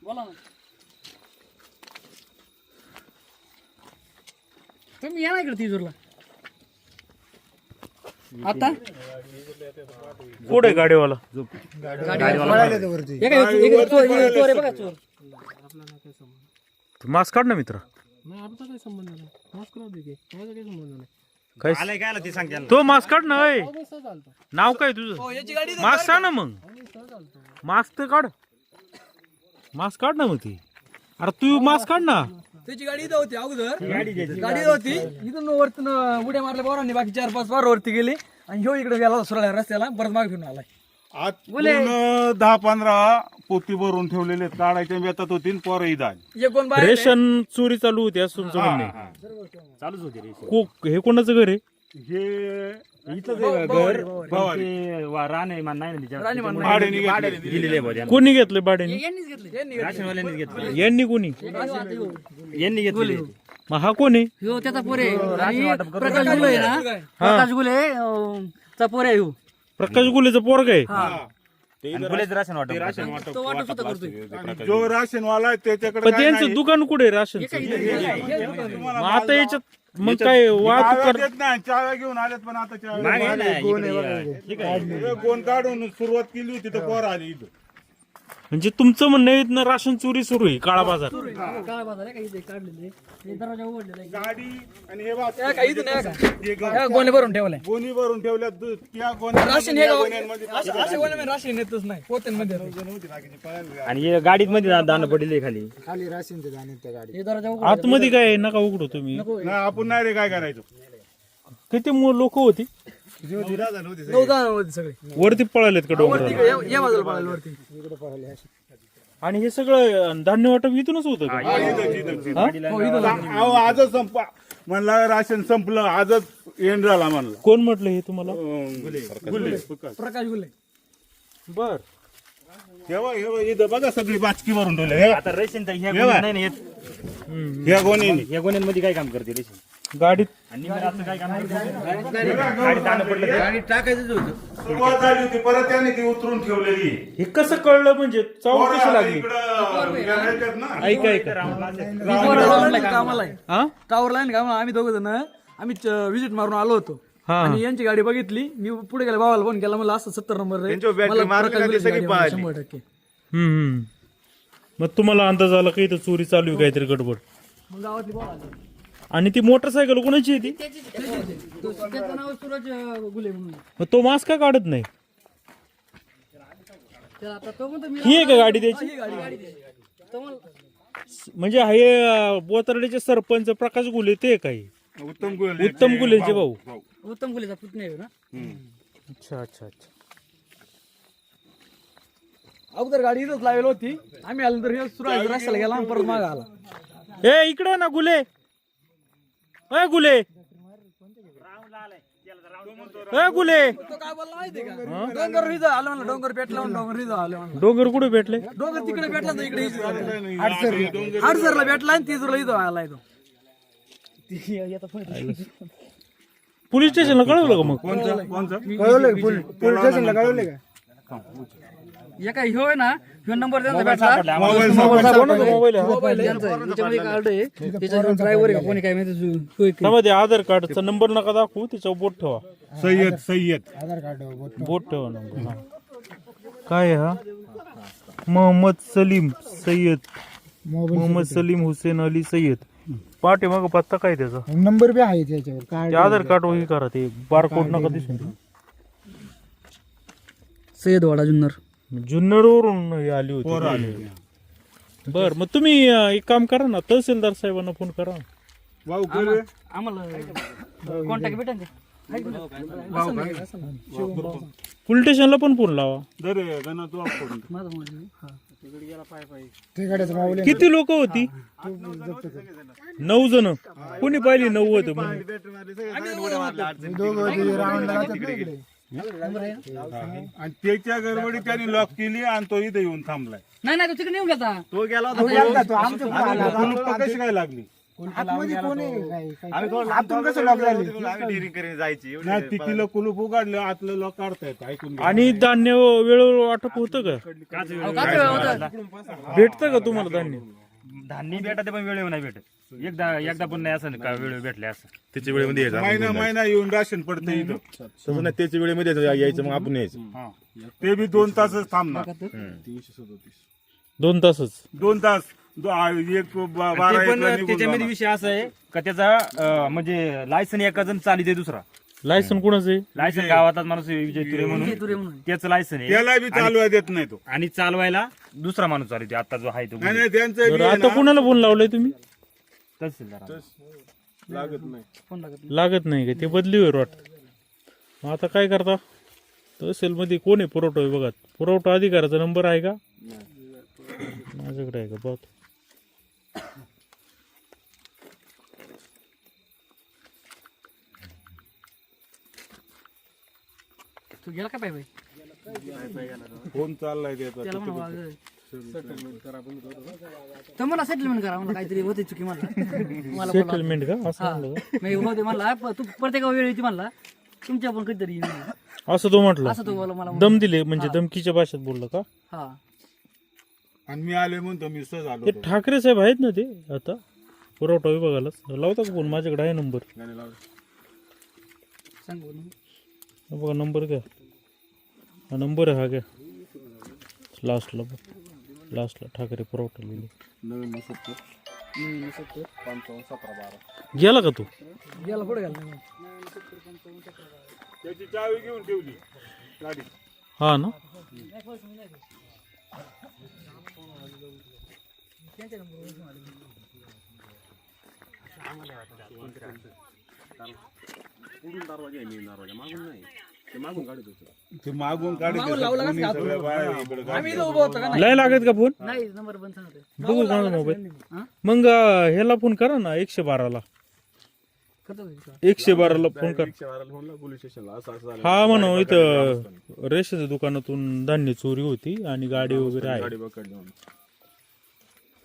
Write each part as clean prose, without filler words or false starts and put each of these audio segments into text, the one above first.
बोला ना तुम्ही या ना इकडे तिजूरला आता कुठे गाडीवाला मास्क काढ ना मित्र तो मास्क काढ ना. नाव काय तुझं? मास्क सांग ना मग. मास्क तर काढ. मास्क काढ ना मग ती. अरे तू मास्क काढ ना. त्याची गाडी इथं होती अगोदर गाडी होती इथून वरतून उड्या मारल्या पोरांनी बाकी 4-5 वार वरती गेले आणि ह्यो इकडे गेला सुरळ्या रस्त्याला परत मागे फिरून आलाय. आज पूर्ण 10-15 पोती भरून ठेवलेले काढायच्या बेतात होती पोरं इथं आली. एक कोण बाहेर रेशन चोरी चालू होती असं तुमचं म्हणणे. चालूच होती रे. हे कोणाचं घर आहे? हे इथं घर रान आहे नाही ना तिच्या भाड्याने घेतलेलं. दिलेले आहे बुवा कोणी घेतलं भाड्याने? यांनीच घेतले राशनवाल्यांनीच घेतले. यांनी कोणी? यांनी घेतले. मग हा कोण आहे? ह्यो त्याचा पोरे आणि प्रकाश गुले आहे ना प्रकाश गुले चा पोरे आहे ह्यो. प्रकाश गुलेचं पोरग आहे. गुलेचं राशन वाटप. तो वाटप सुद्धा करतोय. आणि जो राशनवाला आहे त्याच्याकडे पण काय त्यांचं नाही. दुकान कुठे आहे राशनचं? मग आता याच्यात मग काय वाहतूक चाव्या कर देत नाही. चाव्या घेऊन आलेत पण आता चाव्या मागे आहे ना, इकडे ठीक आहे. हे गोण काढून सुरुवात केली होती तर पोरं आली इथं. म्हणजे तुमचं म्हणणं आहे इथनं राशन चोरी सुरू आहे काळा बाजार. काळा बाजार आहे का इथे काढलेले हे दरवाजा उघडलेला आहे. गाडी आणि हे वाच- काही इथं नाही का हे ग- ह्या गोणे भरून ठेवलाय. गोणी भरून ठेवल्यात त्या गोण्या- राशन हे या गाव- गोण्यांमध्ये असे गोणे मी राशन नेतच नाही पोत्यांमध्ये आणि हे गाडीत मध्ये दाणं पडले खाली. हे दरवाजा उघड आतमध्ये काय आहे? नका उघडू तुम्ही. नाही, आपण नाही रे काय करायचं. किती लोक होती? 9-10 होते सगळे वरती पळालेत का डोंगराला? तिकडे या बाजूला पळाले वरती. आणि हे सगळं धान्य वाटप इथूनच होतं का? अहो, आजच संपा म्हणला राशन संपलं आजच एंड झाला म्हणला. कोण म्हटलं हे तुम्हाला? गुल्ले प्रकाश गुले बर. हे इथं बघा सगळी बाचकी भरून ठेवली. हे आता रेशन ह्या गोण्या नाही ना येत. या गोणीने या गोण्यांमध्ये काय काम करते रेशन? गाडीत आणि निम्म्याचं काय काम करते? गाडीत दाणं पडलं तर सुरुवात झाली होती परत त्याने ती उतरून ठेवलेली. हे कसं कळलं म्हणजे चावल कशी लागली? इकडं गेलायच्यात ना. ऐका ऐका. कामाला आहे हा टावरला आहे ना कामाला. आम्ही दोघं जण आम्ही विजिट मारून आलो होतो हा. आणि यांची गाडी बघितली. मी पुढे गेला भावाला फोन केला मला असं 70 नंबर आहे. मला प्रकाश गुलेची गाडी आहे, 100%. हम्म. मग तुम्हाला अंदाज आला का इथं चोरी चालू आहे काहीतरी गडबड? मग गावातली बोल आली. आणि ती मोटरसायकल कोणाची आहे ती? त्याचं नाव सूरज गुले म्हणून. मग तो मास्क का काढत नाही? त्याला आता तो म्हणतो मी ही आहे का गाडी त्याची? ही गाडी तो म्हणजे हे बोतरडेचे सरपंच प्रकाश गुले ते काही उत्तम गुले. उत्तम गुलेचे भाऊ. उत्तम गुलेचा पुतण्या आहे ना. अच्छा अच्छा अच्छा. अगोदर गाडी इथंच लावली होती. आम्ही आलो तर हे सुरळीत रस्त्याला गेला आणि परत मागे आला. ए इकडे ना गुले. ए गुले. ए गुले. तो काय बोलला माहितीये का? डोंगर इथं आलो म्हणलं. डोंगर पेटला म्हणून डोंगर इथं आलो म्हणलं. डोंगर कुठे भेटले? डोंगर तिकडे भेटला तर इकडे हाडसरला भेटला आणि तिजूरला इथं आलाय तो. पोलीस स्टेशनला कळवलं का मग? एका ह्यो आहे ना ह्यो नंबर त्यांचा भेटला. मोबाईल आहे. मोबाईल आहे त्यांचा. याच्यामध्ये कार्ड आहे. त्याच्यावर ड्रायव्हर आहे का कोणी काय माहिती सोय केली. त्यामध्ये आधार कार्डचा नंबर नका दाखवू, त्याच्यावर बोट ठेवा. सय्यद बोट ठेवा नंबर. हा. काय आहे हा? मोहम्मद सलीम सय्यद. मोहम्मद सलीम हुसेन अली सय्यद. पाठी मग पत्ता काय त्याचा? नंबर बी आहे त्याच्यावर काय ते आधार कार्ड वगैरे करा. ते बारकोड नका दिसून ते. सय्यदवाडा जुन्नर. जुन्नर वरून हे आली होती. बर मग तुम्ही एक काम करा ना, तहसीलदार साहेबांना फोन करा. भाऊ गुले. आम्हाला कॉन्टॅक्ट भेटेल का? पोलीस स्टेशनला पण फोन लावा. दर गणा तू आपण. माझा मोबाईल. हा. ते गाड्याचं मावले किती लोक होती? 9 जण. कोणी पाहिली 9 होतं म्हणून. आणि त्याच्या गडबडीत त्याने लॉक केली आणि तो इथे येऊन थांबलाय. नाही नाही तो तिकडे येऊन गेला. तो गेला होता. कुलूप कशी काय लागली? आतमध्ये कोण आहे काय आम्ही थोडं लांब कसं लॉक झाली आम्ही डिरिंग करून जायची नाही तिकीला कुलूप उघडलं आतलं लोक काढतायत ऐकून घ्या. आणि धान्य वेळेवर वाटप होतं का? भेटतं का तुम्हाला धान्य? धान्य भेटत पण वेळेवर नाही भेटत एकदा पण नाही असं का वेळेवर भेटले असं त्याच्या वेळेमध्ये यायचं महिना येऊन राशन पडतं इथं तसं नाही त्याच्या वेळेमध्ये यायचं मग आपण यायचं ते बी 2 तासच थांबणार 2 तासच 2 तास एक 12 ते पण एकला निघून त्याच्यामध्ये जाणार. विषय असा आहे का त्याचा म्हणजे लायसन एका जण चालित आहे दुसरा लायसन कोणाचं आहे? लायसन गावातच माणूस आहे, विजय तुरे म्हणून त्याचं लायसन आहे त्याला बी चालवा देत नाही तो आणि चालवायला दुसरा माणूस चालवते आता जो आहे तो नाही नाही त्यांचं बी बरं, आहे आता ना, कुणाला फोन लावलाय तुम्ही? तहसीलदार लागत नाही का? ते बदलीवर वाटत. मग आता काय करता? तहसील मध्ये कोण आहे पुरवठा विभागात? पुरवठा अधिकाऱ्याचा नंबर आहे का? माझ्याकडे आहे का? बघ. तू गेला का पाय फोन चाललाय त्याचा तर मला सेटलमेंट करा मला काहीतरी होते चुकी मला सेटलमेंट का? असं म्हणलं का? मी होते म्हणला तू प्रत्येक वेळी येते म्हणला तुमच्या पण कधीतरी येईन. असं तो म्हटलं. असं तो मला दम दिले म्हणजे धमकीच्या भाषेत बोललं का? हा आणि मी आले म्हणतो मी सहज आलो ते ठाकरे साहेब आहेत ना ते आता पुरवठा विभागालाच लावता का फोन? माझ्याकडे आहे नंबर. सांग बरं. हा बघा नंबर घ्या. हा नंबर आहे हा घ्या. लास्टला ठाकरे पुरवठा लिहिले. गेला का तू? गेला पुढे गेला त्याची चावी घेऊन ठेवली गाडी हा ना. ते मागून काढत सगळ्या बाया इकडे आम्ही इथं उभं होतो का नाही? लय लागत का फोन? नाही नंबर बंद सांगते बघू माझा मोबाईल. मग ह्याला फोन करा ना 112ला. करतो का? 112ला फोन कर. हा म्हणू इथं रेशनच्या दुकानातून धान्य चोरी होती आणि गाडी वगैरे आहे.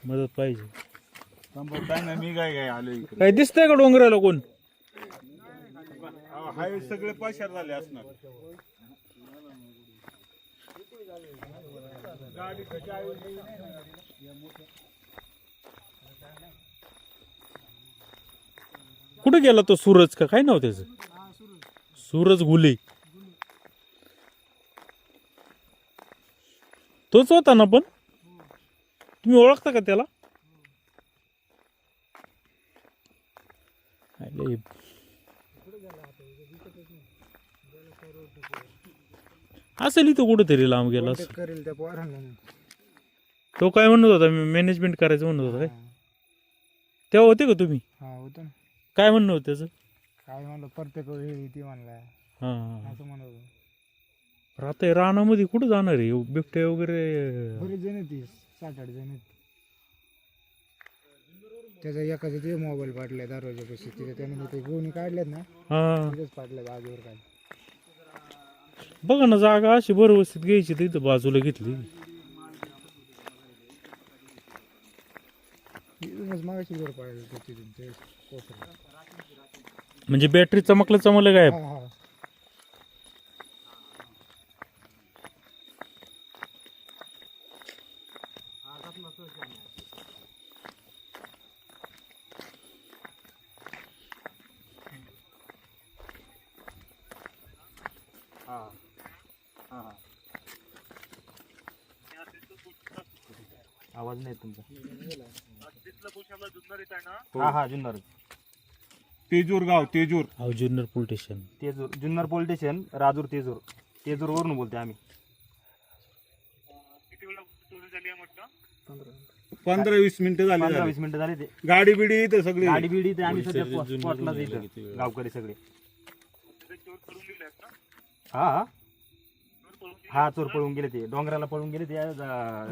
मदत पाहिजे. काय नाही मी काय आलो इकडे काय दिसतंय का डोंगराला कोण? हाय सगळे पशार झाले असणार कुठे गेला तो सूरज का काय नाव त्याचं? सूरज घुले. तोच होता ना पण? तुम्ही ओळखता का त्याला? अरे, असेल इथं कुठेतरी लांब गेला असेल. करेल त्या पोरांना तो काय म्हणत होता? मॅनेजमेंट करायचं म्हणत होता काय? तेव्हा होते का तुम्ही? हा होतं ना. काय म्हणणं होतं त्याचं? काय म्हणलं प्रत्येक वेळी ती म्हणला हा असं म्हणत होतं. आता हे रानामध्ये कुठं जाणार आहे? बिबटे वगैरे. बरेच जण ती 7-8 जण आहेत. त्याचा एकाचा ते मोबाईल पाडलाय दरवाजापाशी तिथे त्याने ते गोणी काढल्यात ना हा तिथेच पाडल्यात आगीवर काढले. बघा ना जागा अशी व्यवस्थित घ्यायची तिथं बाजूला घेतली. तिथूनच मागाशी वर पाडलं ते तिथून ते कोपऱ्यात. म्हणजे बॅटरी चमकलं गायब. हा हा आवाज नाही तुमचा. हा हा जुन्नर तेजूर गाव तेजूर हा Junnar police station. Tejur Junnar police station Rajur Tejur वरून बोलते आम्ही. 15-20 मिनिटं झाली 15-20 मिनिटं झाले ते. गाडी बिडी इथं सगळी गाडी बिडी ते आम्ही सध्या स्पॉटला इथं गावकरी सगळे. हा हा चोर पळून गेले ते डोंगराला पळून गेले ते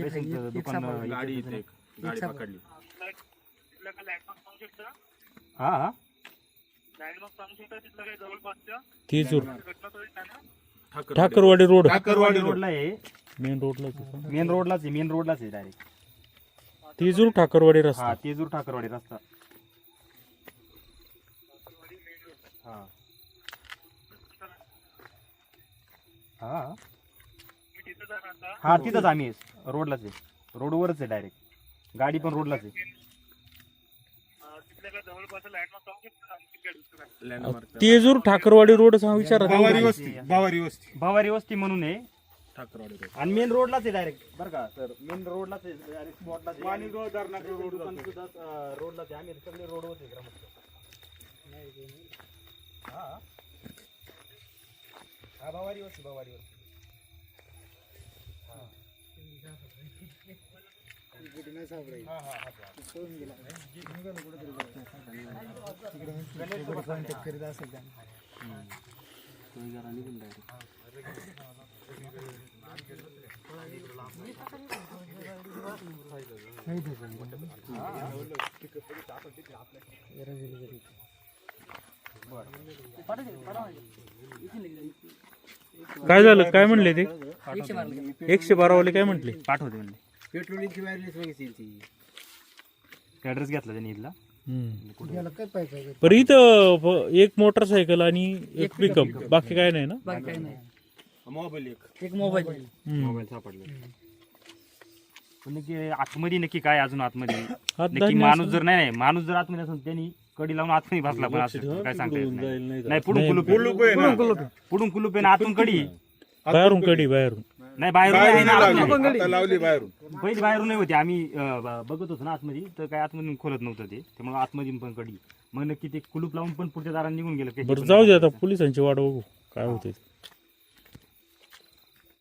रेशनचं दुकान गाडी पकडली. हा तेजूर ठाकरवाडी रोड. ठाकरवाडी रोडला आहे. मेन रोडलाच मेन रोडलाच आहे डायरेक्ट. तेजूर ठाकरवाडी रस्ता. हा तेजूर ठाकरवाडी रस्ता. हा हा तिथंच आम्ही रोडलाच आहे, रोडवरच आहे डायरेक्ट, गाडी पण रोडलाच आहे. तेजूर ठाकरवाडी रोड विचारा भावारी वस्ती भवारी वस्ती म्हणून आहे आणि मेन रोडलाच आहे डायरेक्ट बरं का सर, मेन रोडलाच आहे डायरेक्ट स्पॉटलाच आहे. आणि दुकान सुद्धा रोडलाच आहे, आम्ही सगळे रोडवरच आहे ग्रामस्थ. हा हा भवारी वस्ती नाही सापडायची. पळून गेला. contact करीत असेल त्यांना. काय झालं, काय म्हणले ते 112 वाले काय म्हटले? पाठवते म्हणले, पेट्रोलिंगची वायरलेस बघितली. ऍड्रेस घेतला त्यांनी इथला. याला काय पाहिजे? पर इथं एक मोटरसायकल आणि एक पिकअप, बाकी काय नाही ना? मोबाईल एक मोबाईल मोबाईल सापडले. पण नक्की आतमध्ये नक्की काय अजून आतमध्ये हात नक्की माणूस जर नाही माणूस जर आतमध्ये असेल त्यांनी कडी लावून आतमध्ये बसला, पण असं काय सांगता येत नाही. पुढून कुलूप पुढून कुलूप आहे ना, आतून कडी, बाहेरून कडी, बाहेरून नाही बाहेरून आहे ना, आतून आहे. आता लावली बाहेरून. पहिली बाहेरून नाही होती, आम्ही बघत होतो ना आतमध्ये, तर काय आतमधून खोलत नव्हतं ते, त्यामुळे आतमध्ये पण कडी. मग नक्की ते कुलूप लावून पण पुढच्या दारात निघून गेलं. बरं जाऊ दे, आता पोलिसांची वाट बघू काय होते.